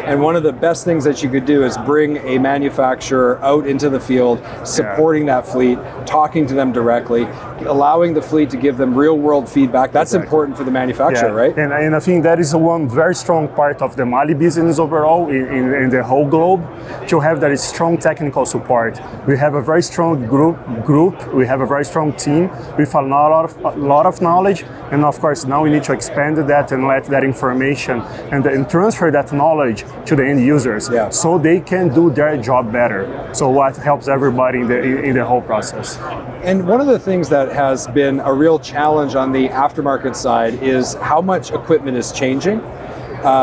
And one of the best things that you could do is bring a manufacturer out into the field, supporting that fleet, talking to them directly, allowing the fleet to give them real world feedback. That's important for the manufacturer, right? And I think that is one very strong part of the Mali business overall in the whole globe, to have that strong technical support. We have a very strong group. We have a very strong team with a lot of knowledge, and of course now we need to expand that and let that information and transfer that knowledge to the end users, so they can do their job better. So what helps everybody in the whole process. And one of the things that has been a real challenge on the aftermarket side is how much equipment is changing.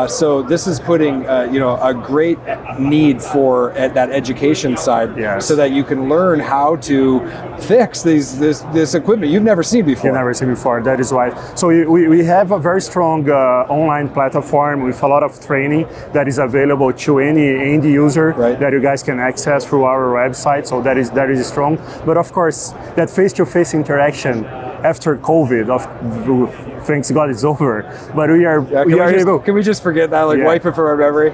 So this is putting a great need for that education side, so that you can learn how to fix this equipment you've never seen before. You've never seen before, that is why. So we have a very strong online platform with a lot of training that is available to any end user, that you guys can access through our website. So that is strong. But of course, that face-to-face interaction after COVID, thanks God it's over, but we are able. Can we just forget that, wipe it from our memory?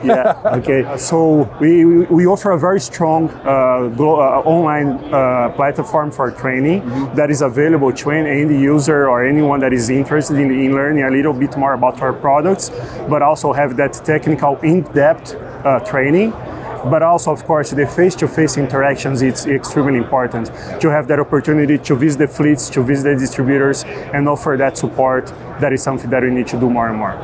Okay. So we offer a very strong online platform for training that is available to any user or anyone that is interested in learning a little bit more about our products, but also have that technical in-depth training. But also, of course, the face-to-face interactions, it's extremely important to have that opportunity to visit the fleets, to visit the distributors, and offer that support. That is something that we need to do more and more.